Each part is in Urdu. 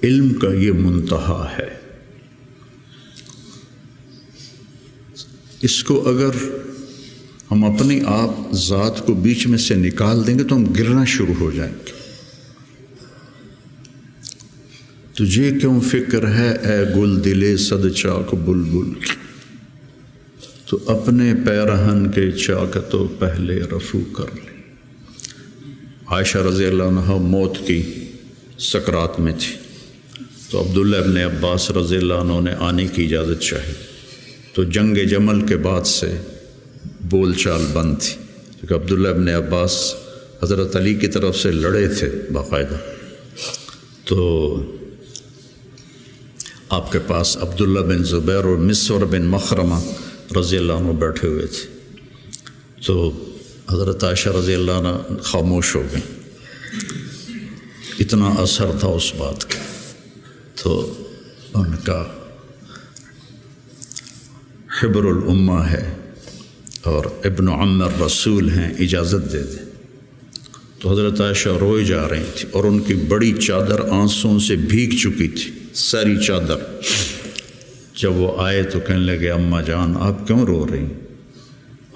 علم کا یہ منتہا ہے۔ اس کو اگر ہم اپنی آپ ذات کو بیچ میں سے نکال دیں گے تو ہم گرنا شروع ہو جائیں گے۔ تجھے کیوں فکر ہے اے گل دلے صد چاک بلبل، تو اپنے پیرہن کے چاک تو پہلے رفو کر لے۔ عائشہ رضی اللہ عنہ موت کی سکرات میں تھی، تو عبداللہ ابن عباس رضی اللہ عنہ نے آنے کی اجازت چاہی، تو جنگ جمل کے بعد سے بول چال بند تھی، کیونکہ عبداللہ ابن عباس حضرت علی کی طرف سے لڑے تھے باقاعدہ۔ تو آپ کے پاس عبداللہ بن زبیر اور مسور بن مخرمہ رضی اللہ عنہ بیٹھے ہوئے تھے، تو حضرت عائشہ رضی اللہ عنہ خاموش ہو گئیں، اتنا اثر تھا اس بات کا۔ تو ان کا حبر الامہ ہے اور ابن عم الرسول ہیں، اجازت دے دیں۔ تو حضرت عائشہ روئے جا رہی تھی اور ان کی بڑی چادر آنسوں سے بھیگ چکی تھی، ساری چادر۔ جب وہ آئے تو کہنے لگے اماں جان آپ کیوں رو رہی ہیں؟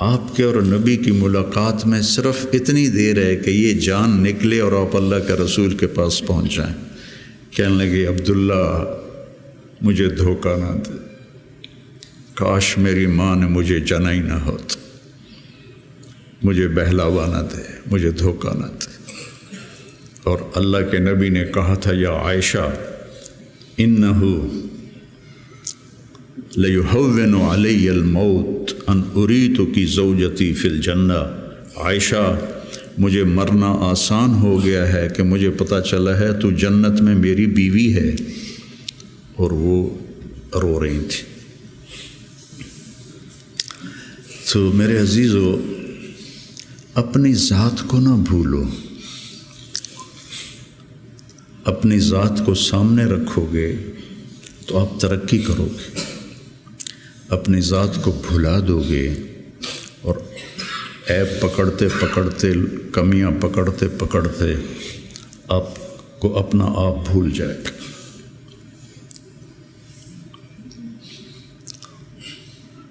آپ کے اور نبی کی ملاقات میں صرف اتنی دیر ہے کہ یہ جان نکلے اور آپ اللہ کے رسول کے پاس پہنچ جائیں۔ کہنے لگے عبداللہ مجھے دھوکہ نہ دے، کاش میری ماں نے مجھے جنا ہی نہ ہوتا، مجھے بہلاوا نہ دے، مجھے دھوکہ نہ دے۔ اور اللہ کے نبی نے کہا تھا یا عائشہ انہو لیہون علی الموت ان اریتک زوجتی فی الجنہ، عائشہ مجھے مرنا آسان ہو گیا ہے کہ مجھے پتہ چلا ہے تو جنت میں میری بیوی ہے۔ اور وہ رو رہی تھی۔ تو میرے عزیزو اپنی ذات کو نہ بھولو، اپنی ذات کو سامنے رکھو گے تو آپ ترقی کرو گے، اپنی ذات کو بھلا دو گے اور عیب پکڑتے پکڑتے، کمیاں پکڑتے پکڑتے آپ کو اپنا آپ بھول جائے گا۔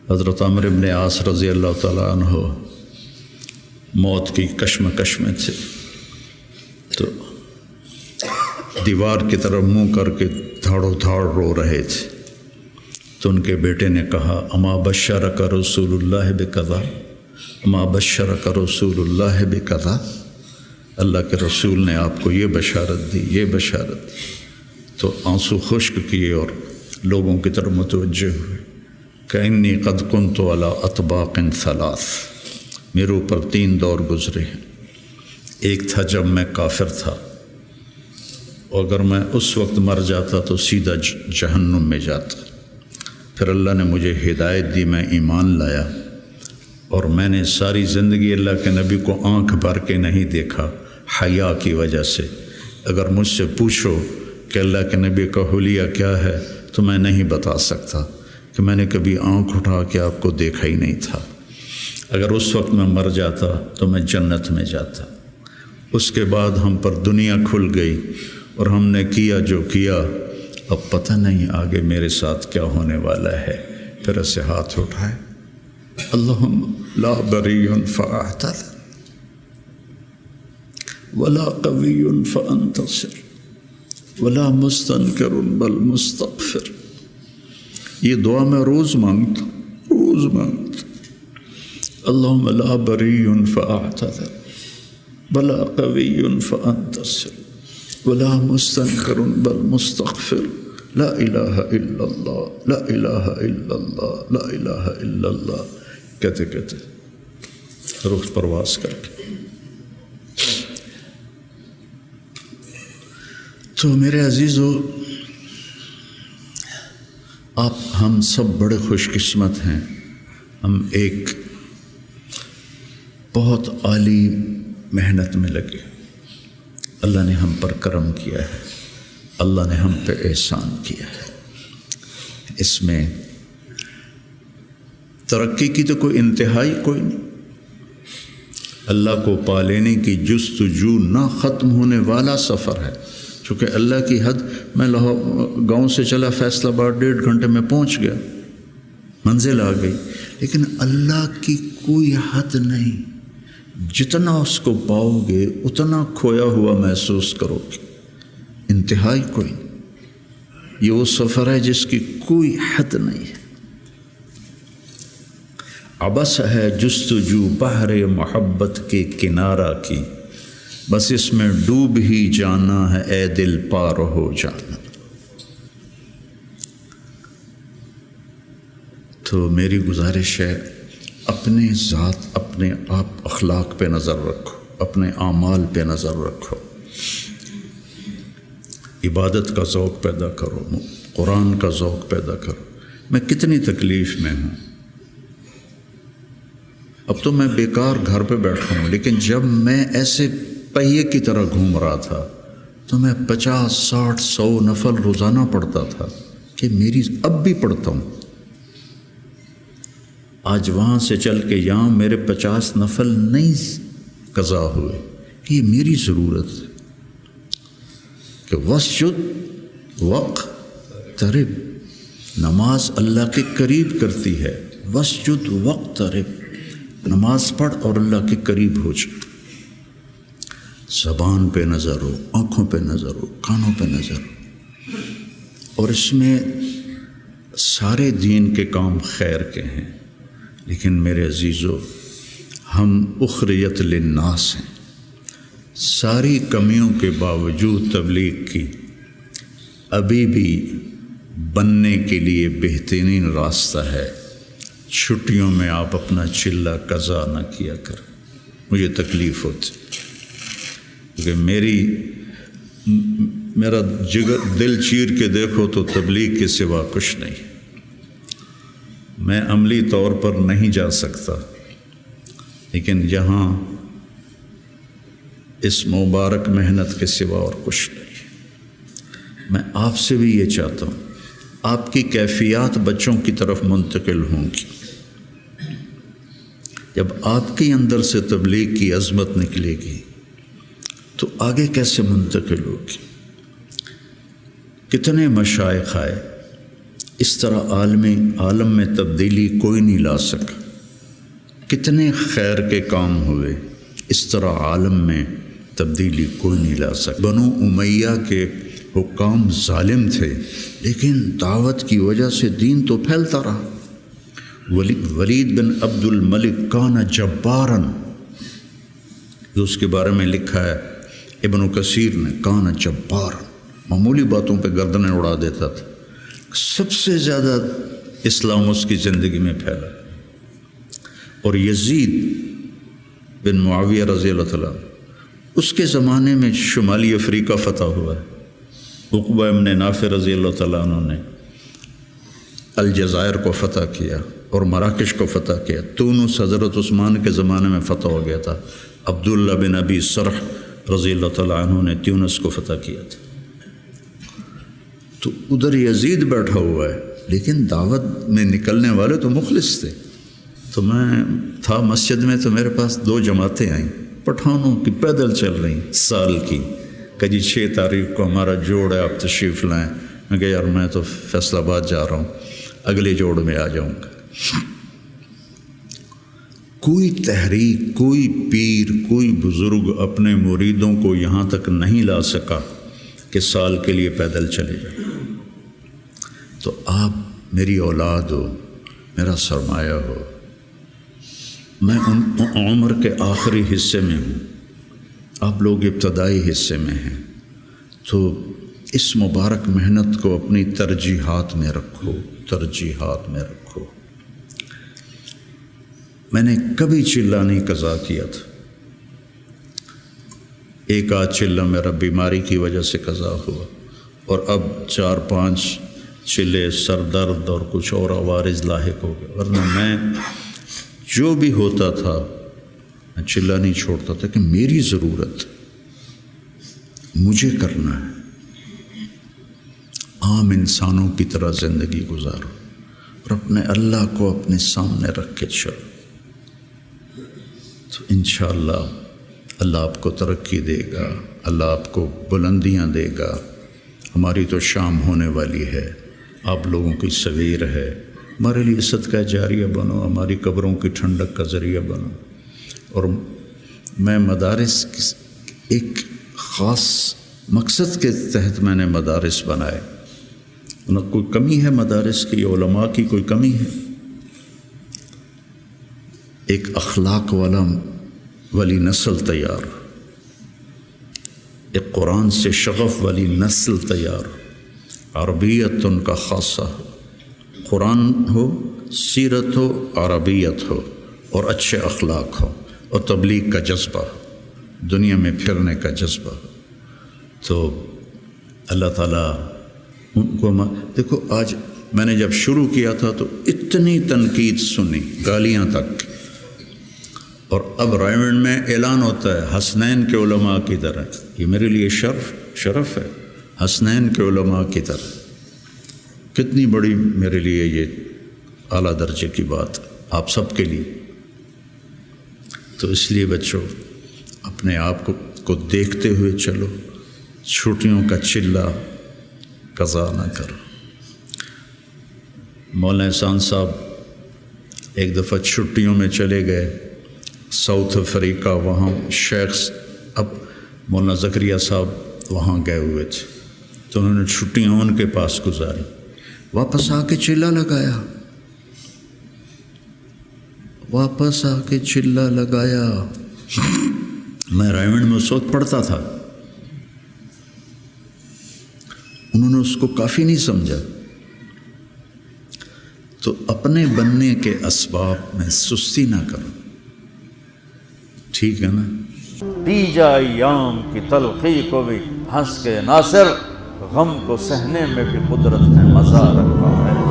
حضرت عمرو بن عاص رضی اللہ تعالیٰ عنہ موت کی کشمکش میں تھے، تو دیوار کی طرف منہ کر کے دھاڑو دھاڑ رو رہے تھے۔ تو ان کے بیٹے نے کہا اما بشرک رسول اللہ بکذا، اما بشرک رسول اللہ بکذا، اللہ کے رسول نے آپ کو یہ بشارت دی، یہ بشارت دی۔ تو آنسو خشک کیے اور لوگوں کی طرف متوجہ ہوئے کہ انی قد کنت علی اطباق ثلاث، میرے اوپر 3 دور گزرے ہیں۔ ایک تھا جب میں کافر تھا، اور اگر میں اس وقت مر جاتا تو سیدھا جہنم میں جاتا۔ پھر اللہ نے مجھے ہدایت دی، میں ایمان لایا، اور میں نے ساری زندگی اللہ کے نبی کو آنکھ بھر کے نہیں دیکھا حیا کی وجہ سے۔ اگر مجھ سے پوچھو کہ اللہ کے نبی کا حلیہ کیا ہے تو میں نہیں بتا سکتا کہ میں نے کبھی آنکھ اٹھا کے آپ کو دیکھا ہی نہیں تھا۔ اگر اس وقت میں مر جاتا تو میں جنت میں جاتا۔ اس کے بعد ہم پر دنیا کھل گئی اور ہم نے کیا جو کیا، اب پتہ نہیں آگے میرے ساتھ کیا ہونے والا ہے۔ پھر اسے ہاتھ اٹھائے، اللہم لا بری فاعتذر ولا قوی فانتصر ولا مستنکر بل مستغفر۔ یہ دعا میں روز مانگتا، روز مانگتا، اللہم لا بری فاعتذر ولا قوی فانتصر ولا مستنکر بل مستغفر، لا الہ الا اللہ، لا الہ الا اللہ، لا الہ الا اللہ، کہتے کہتے روح پرواز کر کے۔ تو میرے عزیزو، آپ ہم سب بڑے خوش قسمت ہیں، ہم ایک بہت عالی محنت میں لگے۔ اللہ نے ہم پر کرم کیا ہے، اللہ نے ہم پہ احسان کیا ہے۔ اس میں ترقی کی تو کوئی انتہائی کوئی نہیں۔ اللہ کو پا لینے کی جستجو نہ ختم ہونے والا سفر ہے. چونکہ اللہ کی حد، میں گاؤں سے چلا فیصل آباد 1.5 گھنٹے میں پہنچ گیا، منزل آ گئی. لیکن اللہ کی کوئی حد نہیں، جتنا اس کو پاؤ گے اتنا کھویا ہوا محسوس کرو گے، انتہائی کوئی. یہ وہ سفر ہے جس کی کوئی حد نہیں ہے. عبث ہے جستجو بحر محبت کے کنارہ کی، بس اس میں ڈوب ہی جانا ہے اے دل پار ہو جانا. تو میری گزارش ہے اپنے ذات، اپنے آپ اخلاق پہ نظر رکھو، اپنے اعمال پہ نظر رکھو، عبادت کا ذوق پیدا کرو، قرآن کا ذوق پیدا کرو. میں کتنی تکلیف میں ہوں، اب تو میں بیکار گھر پہ بیٹھا ہوں، لیکن جب میں ایسے پہیے کی طرح گھوم رہا تھا تو میں 50 60 100 نفل روزانہ پڑھتا تھا، کہ میری اب بھی پڑھتا ہوں. آج وہاں سے چل کے یہاں میرے 50 نفل نہیں قضا ہوئے، کہ یہ میری ضرورت ہے. کہ وسجد وقترب، نماز اللہ کے قریب کرتی ہے. وسجد وقترب، نماز پڑھ اور اللہ کے قریب ہو جائے. زبان پہ نظر ہو، آنکھوں پہ نظر ہو، کانوں پہ نظر ہو. اور اس میں سارے دین کے کام خیر کے ہیں، لیکن میرے عزیزو ہم اخریت للناس ہیں. ساری کمیوں کے باوجود تبلیغ کی ابھی بھی بننے کے لیے بہترین راستہ ہے. چھٹیوں میں آپ اپنا چلہ قضا نہ کیا کریں. مجھے تکلیف ہوتی کہ میرا جگر دل چیر کے دیکھو تو تبلیغ کے سوا کچھ نہیں. میں عملی طور پر نہیں جا سکتا، لیکن یہاں اس مبارک محنت کے سوا اور کچھ نہیں. میں آپ سے بھی یہ چاہتا ہوں، آپ کی کیفیات بچوں کی طرف منتقل ہوں گی. جب آپ کے اندر سے تبلیغ کی عظمت نکلے گی تو آگے کیسے منتقل ہوگی؟ کتنے مشائخ آئے، اس طرح عالم میں تبدیلی کوئی نہیں لا سکا. کتنے خیر کے کام ہوئے، اس طرح عالم میں تبدیلی کوئی نہیں لا سکا. بنو امیہ کے حکام ظالم تھے، لیکن دعوت کی وجہ سے دین تو پھیلتا رہا. ولید بن عبد الملک کان جباراً، جو اس کے بارے میں لکھا ہے ابن کثیر نے، کان جباراً، معمولی باتوں پہ گردنیں اڑا دیتا تھا. سب سے زیادہ اسلام اس کی زندگی میں پھیلا. اور یزید بن معاویہ رضی اللہ تعالیٰ، اس کے زمانے میں شمالی افریقہ فتح ہوا ہے. عقبہ ابن نافع رضی اللہ تعالیٰ عنہ نے الجزائر کو فتح کیا اور مراکش کو فتح کیا. تونس حضرت عثمان کے زمانے میں فتح ہو گیا تھا. عبداللہ بن ابی سرح رضی اللہ تعالیٰ عنہ نے تونس کو فتح کیا تھا. تو ادھر یزید بیٹھا ہوا ہے، لیکن دعوت میں نکلنے والے تو مخلص تھے. تو میں تھا مسجد میں، تو میرے پاس 2 جماعتیں آئیں پٹھانوں کی، پیدل چل رہی سال کی، کہ جی 6 تاریخ کو ہمارا جوڑ ہے، آپ تشریف لائیں. میں کہا یار میں تو فیصل آباد جا رہا ہوں، اگلے جوڑ میں آ جاؤں گا. کوئی تحریک، کوئی پیر، کوئی بزرگ اپنے مریدوں کو یہاں تک نہیں لا سکا کہ سال کے لیے پیدل چلے جائیں. تو آپ میری اولاد ہو، میرا سرمایہ ہو. میں ان عمر کے آخری حصے میں ہوں، آپ لوگ ابتدائی حصے میں ہیں. تو اس مبارک محنت کو اپنی ترجیحات میں رکھو، ترجیحات میں رکھو. میں نے کبھی چلہ نہیں قضا کیا تھا. ایک آدھ چلہ میرا بیماری کی وجہ سے قضا ہوا، اور اب 4-5 چلے سر درد اور کچھ اور عوارض لاحق ہو گئے. ورنہ میں جو بھی ہوتا تھا میں چلہ نہیں چھوڑتا تھا، کہ میری ضرورت مجھے کرنا ہے. عام انسانوں کی طرح زندگی گزارو اور اپنے اللہ کو اپنے سامنے رکھ کے چلو. تو انشاءاللہ اللہ آپ کو ترقی دے گا، اللہ آپ کو بلندیاں دے گا۔ ہماری تو شام ہونے والی ہے، آپ لوگوں کی سویر ہے، ہمارے لیے صدقہ جاریہ بنو، ہماری قبروں کی ٹھنڈک کا ذریعہ بنو۔ اور میں مدارس ایک خاص مقصد کے تحت میں نے مدارس بنائے، نہ کوئی کمی ہے مدارس کی، علماء کی کوئی کمی ہے؟ ایک اخلاق والی نسل تیار، ایک قرآن سے شغف والی نسل تیار، عربیت ان کا خاصہ ہو، قرآن ہو، سیرت ہو، عربیت ہو، اور اچھے اخلاق ہو، اور تبلیغ کا جذبہ ہو، دنیا میں پھرنے کا جذبہ ہو۔ تو اللہ تعالیٰ ان کو دیکھو، آج میں نے جب شروع کیا تھا تو اتنی تنقید سنی، گالیاں تک، اور اب رائمنڈ میں اعلان ہوتا ہے حسنین کے علماء کی طرح۔ یہ میرے لیے شرف ہے، حسنین کے علماء کی طرح، کتنی بڑی میرے لیے یہ اعلیٰ درجے کی بات آپ سب کے لیے۔ تو اس لیے بچوں اپنے آپ کو دیکھتے ہوئے چلو، چھٹیوں کا چلہ قضا نہ کرو۔ مولانا احسان صاحب ایک دفعہ چھٹیوں میں چلے گئے ساؤتھ افریقہ، وہاں شیخ اب مولانا زکریا صاحب وہاں گئے ہوئے تھے، تو انہوں نے چھٹیاں ان کے پاس گزاری، واپس آ کے چلہ لگایا، واپس آ کے چلہ لگایا۔ میں رائمنڈ میں اس وقت پڑھتا تھا، انہوں نے اس کو کافی نہیں سمجھا۔ تو اپنے بننے کے اسباب میں سستی نہ کرو، ٹھیک ہے نا؟ دیجا ایام کی تلخی کو بھی ہنس کے ناصر، غم کو سہنے میں بھی قدرت نے مزہ رکھا ہے۔